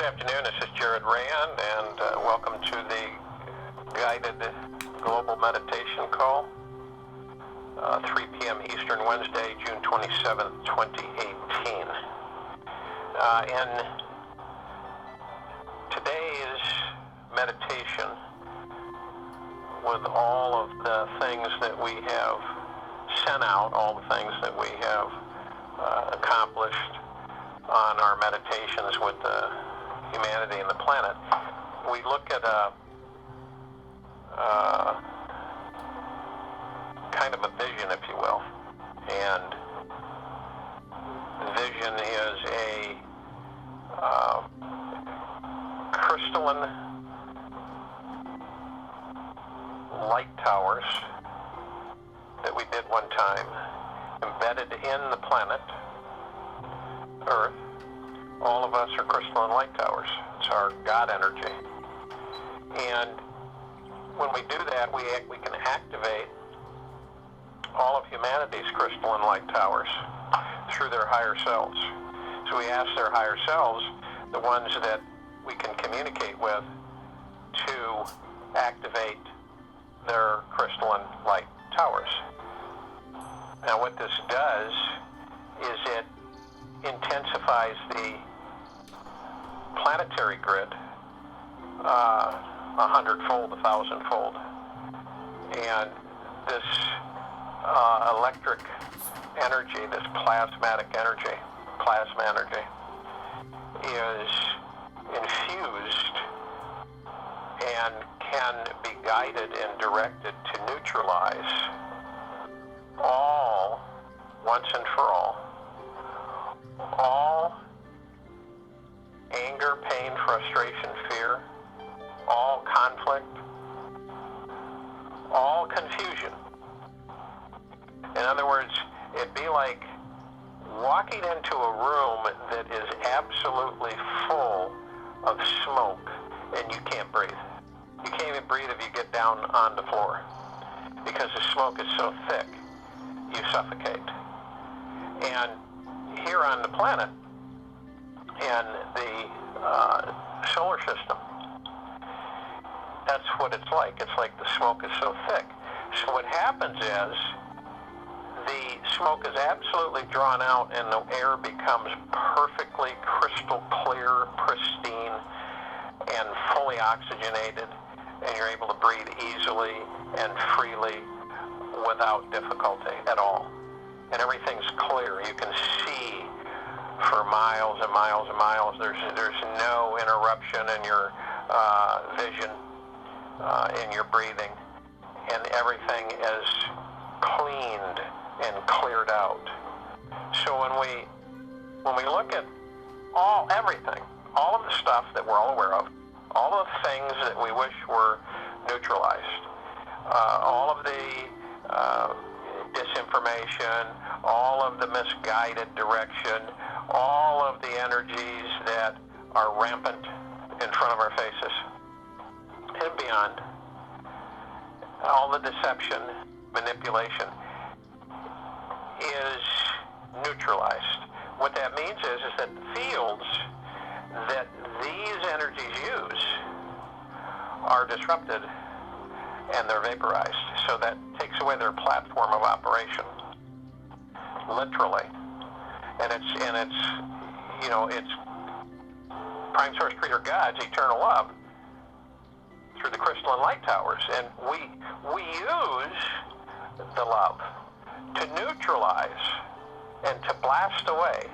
afternoon. This is Jared Rand, and welcome to the guided global meditation call, 3 p.m. Eastern, Wednesday, June 27th, 2018. In today's meditation, with all of the things that we have sent out, all the things that we have accomplished on our meditations with humanity and the planet, we look at a kind of a vision, if you will. And the vision is a crystalline light towers that we did one time, embedded in the planet Earth. All of us are crystalline light towers. It's our God energy. And when we do that, we can activate all of humanity's crystalline light towers through their higher selves. So we ask their higher selves, the ones that we can communicate with, to activate their crystalline light towers. Now what this does is it intensifies the planetary grid 100-fold, 1,000-fold. And this electric energy, this plasma energy, is infused and can be guided and directed to neutralize all, once and for all anger, pain, frustration, fear, all conflict, all confusion. In other words, it'd be like walking into a room that is absolutely full of smoke and you can't breathe. You can't even breathe if you get down on the floor because the smoke is so thick, you suffocate. And here on the planet, in the solar system, that's what it's like. It's like the smoke is so thick. So what happens is the smoke is absolutely drawn out and the air becomes perfectly crystal clear, pristine, and fully oxygenated, and you're able to breathe easily and freely without difficulty at all. And everything's clear. You can see for miles and miles and miles. There's no interruption in your vision, in your breathing, and everything is cleaned and cleared out. So when we look at everything, all of the stuff that we're all aware of, all of the things that we wish were neutralized, all of the disinformation, all of the misguided direction, all of the energies that are rampant in front of our faces and beyond, all the deception, manipulation is neutralized. What that means is that the fields that these energies use are disrupted and they're vaporized. So that takes away their platform of operation, literally. And it's Prime Source Creator God's eternal love through the crystalline light towers. And we use the love to neutralize and to blast away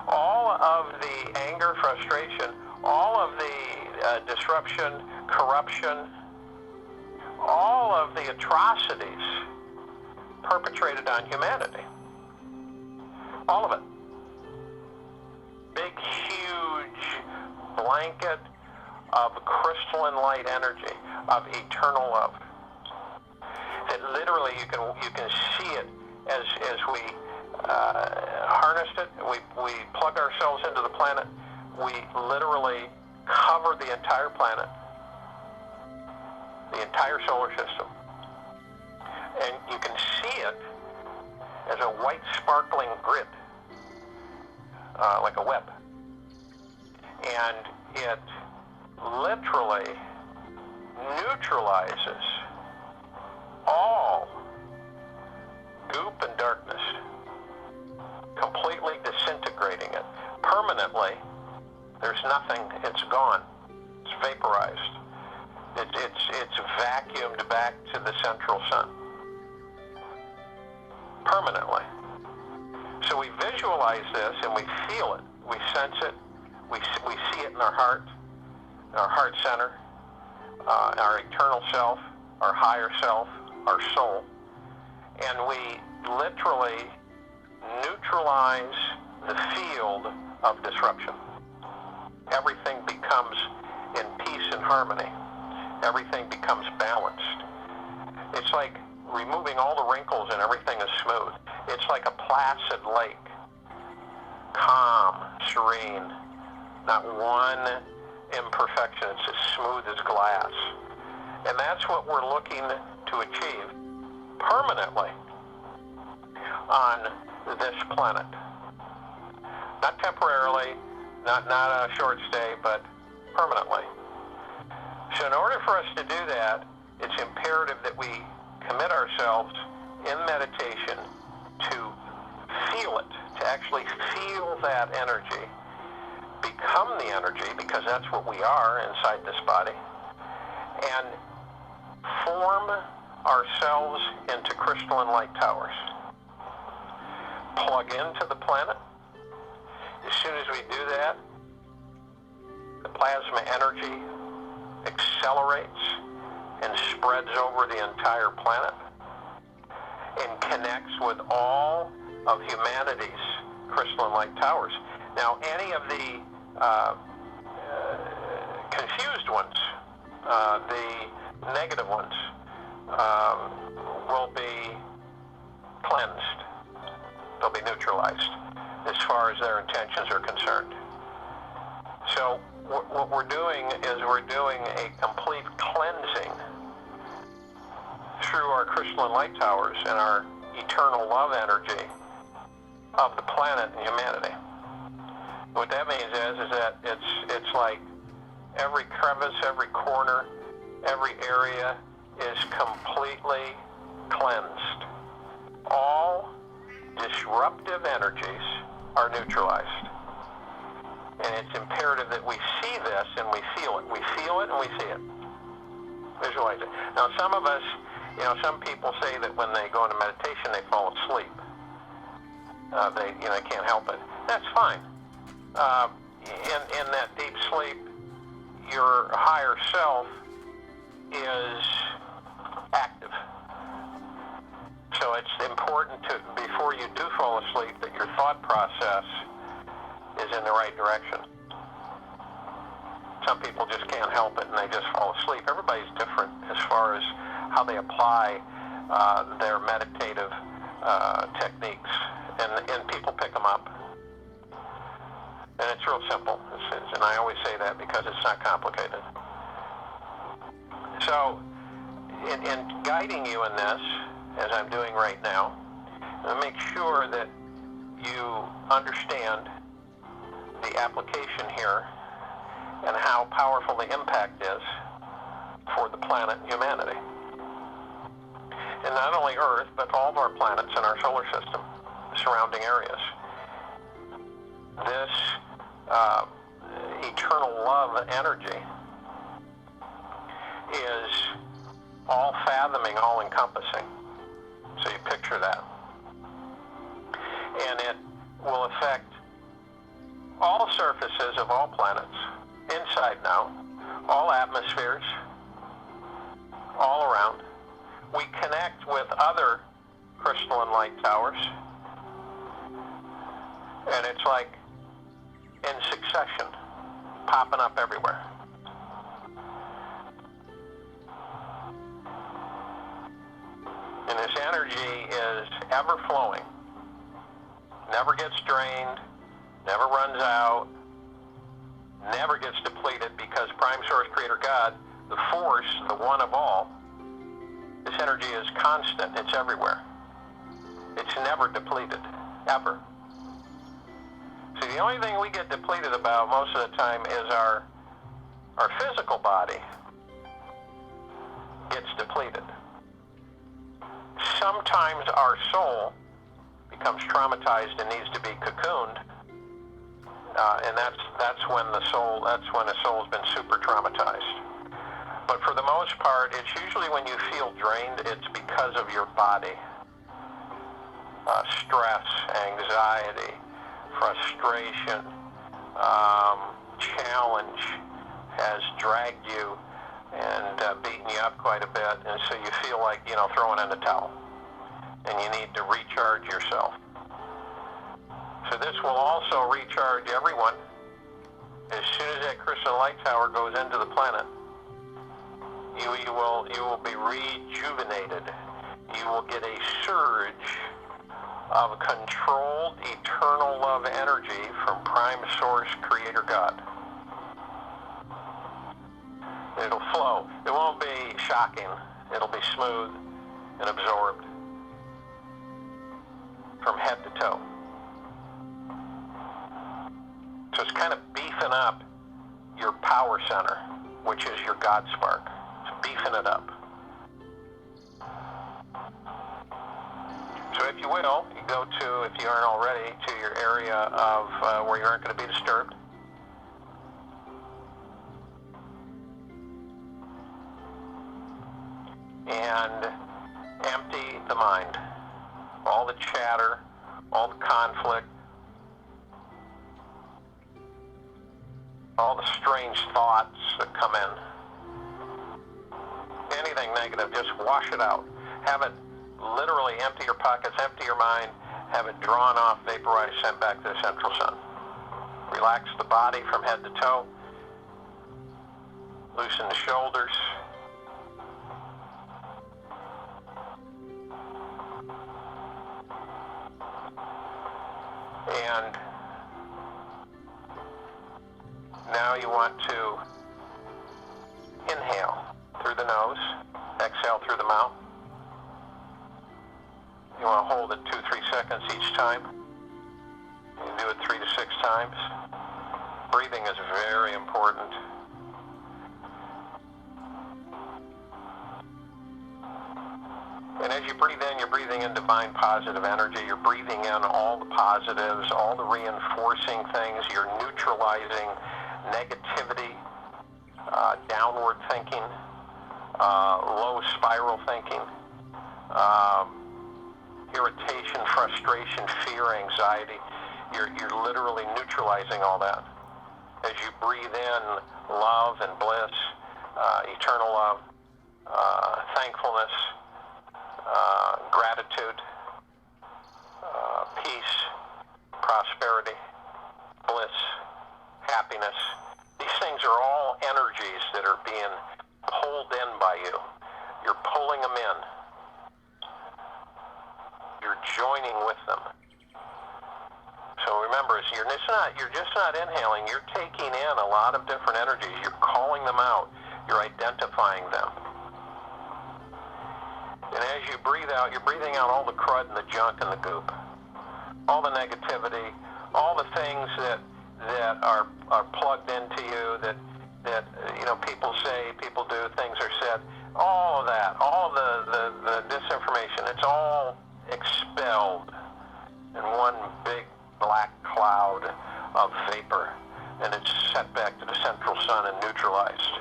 all of the anger, frustration, all of the disruption, corruption, all of the atrocities perpetrated on humanity. All of it. Big, huge blanket of crystalline light energy, of eternal love. That literally you can see it as we harnessed it. We plug ourselves into the planet. We literally cover the entire planet, the entire solar system. And you can see it as a white sparkling grid, like a web. And it literally neutralizes all goop and darkness, completely disintegrating it permanently. There's nothing. It's gone. It's vaporized. It's vacuumed back to the central sun permanently. So we visualize this and we feel it. We sense it. We see it in our heart center, our eternal self, our higher self, our soul. And we literally neutralize the field of disruption. Everything becomes in peace and harmony. Everything becomes balanced. It's like removing all the wrinkles and everything is smooth. It's like a placid lake, calm, serene, not one imperfection. It's as smooth as glass. And that's what we're looking to achieve permanently on this planet. Not temporarily, not a short stay, but permanently. So in order for us to do that, it's imperative that we commit ourselves in meditation to feel it, to actually feel that energy, become the energy, because that's what we are inside this body, and form ourselves into crystalline light towers. Plug into the planet. As soon as we do that, the plasma energy accelerates and spreads over the entire planet and connects with all of humanity's crystalline light towers. Now, any of the confused ones, the negative ones, will be cleansed. They'll be neutralized as far as their intentions are concerned. So what we're doing is we're doing a complete cleansing through our crystalline light towers and our eternal love energy of the planet and humanity. What that means is that it's like every crevice, every corner, every area is completely cleansed. All disruptive energies are neutralized. And it's imperative that we see this and we feel it. We feel it and we see it. Visualize it. Now, some of us, some people say that when they go into meditation, they fall asleep. They can't help it. That's fine. In that deep sleep, your higher self is active. So it's important to, before you do fall asleep, that your thought process is in the right direction. Some people just can't help it and they just fall asleep. Everybody's different as far as how they apply their meditative techniques, and people pick them up. And it's real simple, and I always say that because it's not complicated. So, in guiding you in this, as I'm doing right now, to make sure that you understand the application here and how powerful the impact is for the planet and humanity. And not only Earth, but all of our planets in our solar system, surrounding areas. This eternal love energy is all-fathoming, all-encompassing. So you picture that. And it will affect all surfaces of all planets, inside now, all atmospheres, all around. We connect with other crystalline light towers, and it's like in succession, popping up everywhere. And this energy is ever flowing, never gets drained, never runs out, never gets depleted, because Prime Source Creator God, the force, the one of all, this energy is constant. It's everywhere. It's never depleted, ever. See, the only thing we get depleted about most of the time is our our physical body gets depleted. Sometimes our soul becomes traumatized and needs to be cocooned, and that's when a soul's been super traumatized. But for the most part, it's usually when you feel drained, it's because of your body. Stress, anxiety, frustration, challenge has dragged you and beaten you up quite a bit, and so you feel like, throwing in the towel, and you need to recharge yourself. So this will also recharge everyone. As soon as that crystal light tower goes into the planet, you will be rejuvenated. You will get a surge of controlled, eternal love energy from Prime Source Creator God. It'll flow. It won't be shocking. It'll be smooth and absorbed from head to toe. So it's kind of beefing up your power center, which is your God spark. It's beefing it up. So if you will, you go to, if you aren't already, to your area of where you aren't going to be disturbed. And empty the mind. All the chatter, all the conflict, all the strange thoughts that come in. Anything negative, just wash it out. Have it literally empty your pockets, empty your mind, have it drawn off, vaporized, sent back to the central sun. Relax the body from head to toe. Loosen the shoulders. And now you want to inhale through the nose, exhale through the mouth. You want to hold it 2-3 seconds each time. You can do it 3 to 6 times. Breathing is very important. And as you breathe in, you're breathing in divine positive energy. You're breathing in all the positives, all the reinforcing things. You're neutralizing negativity, downward thinking, low spiral thinking, irritation, frustration, fear, anxiety. You're literally neutralizing all that. As you breathe in love and bliss, eternal love, thankfulness, gratitude, peace, prosperity, bliss, happiness. These things are all energies that are being pulled in by you. You're pulling them in. You're joining with them. So remember, you're just not inhaling. You're taking in a lot of different energies. You're calling them out. You're identifying them. And as you breathe out, you're breathing out all the crud and the junk and the goop, all the negativity, all the things that are plugged into you, that people say, people do, things are said, all of that, all the disinformation, it's all expelled in one big black cloud of vapor, and it's sent back to the central sun and neutralized.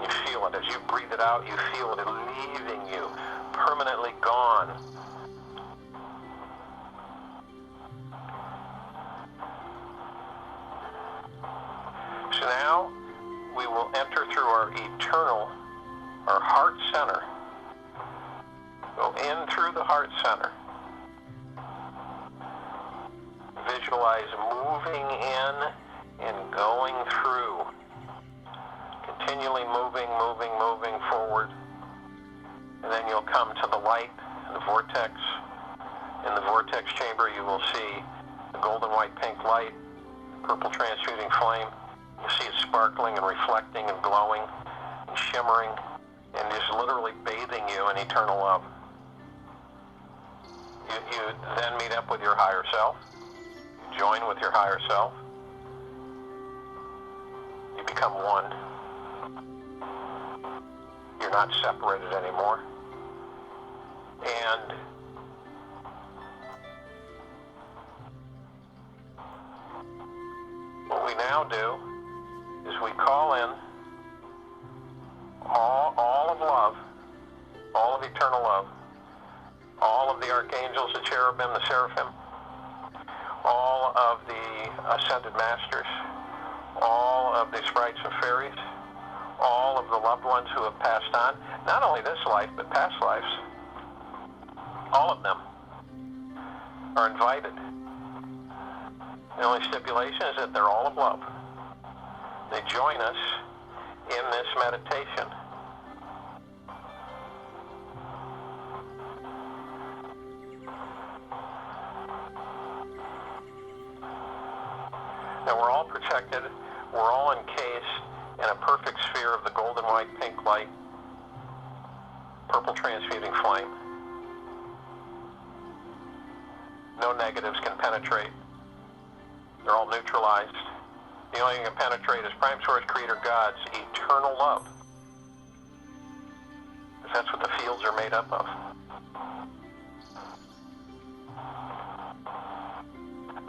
You feel it. As you breathe it out, you feel it leaving you, permanently gone. So now we will enter through our heart center. Go in through the heart center. Visualize moving in and going through. Continually moving forward. And then you'll come to the light and the vortex. In the vortex chamber, you will see the golden white pink light, purple transmuting flame. You see it sparkling and reflecting and glowing and shimmering and just literally bathing you in eternal love. You then meet up with your higher self. You join with your higher self. You become one. You're not separated anymore. And what we now do is we call in all of love, all of eternal love, all of the archangels, the cherubim, the seraphim, all of the ascended masters, all of the sprites and fairies, all of the loved ones who have passed on, not only this life, but past lives. All of them are invited. The only stipulation is that they're all of love. They join us in this meditation. Now we're all protected, we're all encased in a perfect sphere of the golden white pink light, purple transmuting flame. No negatives can penetrate. They're all neutralized. The only thing that can penetrate is Prime Source Creator God's eternal love. Because that's what the fields are made up of.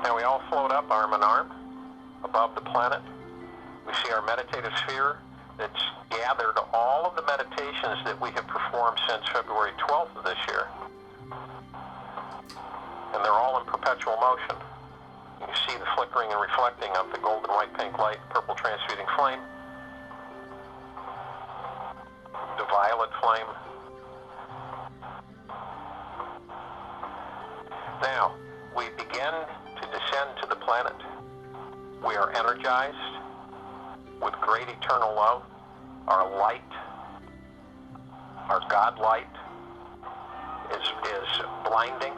Now we all float up arm in arm above the planet. We see our meditative sphere that's gathered all of the meditations that we have performed since February 12th of this year. And they're all in perpetual motion. You see the flickering and reflecting of the golden white pink light, purple transmuting flame, the violet flame. Now, we begin to descend to the planet. We are energized with great eternal love. Our light, our God light, is blinding.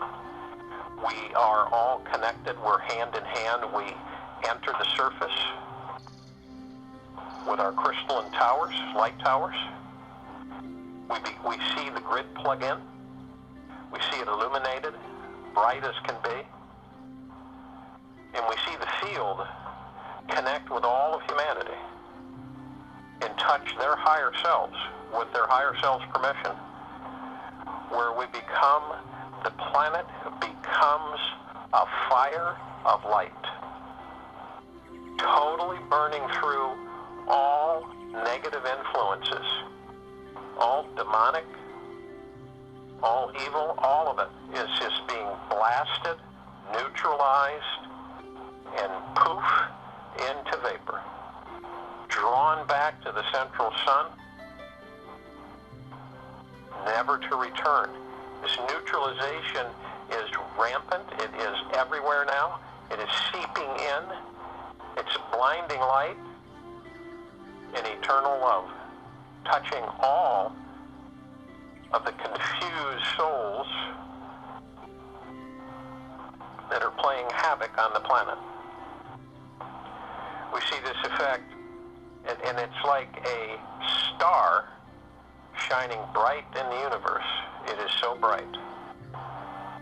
We are all connected. We're hand in hand. We enter the surface with our crystalline towers, light towers. We see the grid plug in. We see it illuminated, bright as can be. And we see the field connect with all of humanity and touch their higher selves with their higher selves' permission, where we become, the planet becomes a fire of light, totally burning through all negative influences, all demonic, all evil, all of it is just being blasted, neutralized, and poof, into vapor, drawn back to the central sun, never to return. This neutralization is rampant. It is everywhere now. It is seeping in. It's blinding light and eternal love, touching all of the confused souls that are playing havoc on the planet. We see this effect, and it's like a star shining bright in the universe. It is so bright.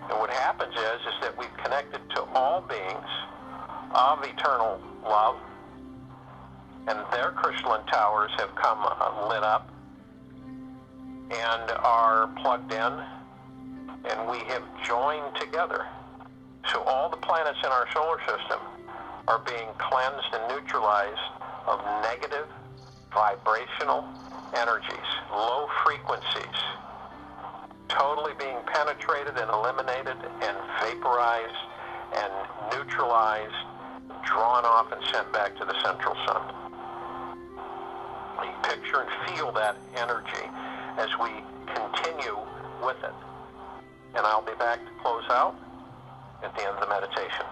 And what happens is that we've connected to all beings of eternal love, and their crystalline towers have come lit up and are plugged in, and we have joined together. So all the planets in our solar system are being cleansed and neutralized of negative vibrational energies, low frequencies, totally being penetrated and eliminated and vaporized and neutralized, drawn off and sent back to the central sun. You picture and feel that energy as we continue with it. And I'll be back to close out at the end of the meditation.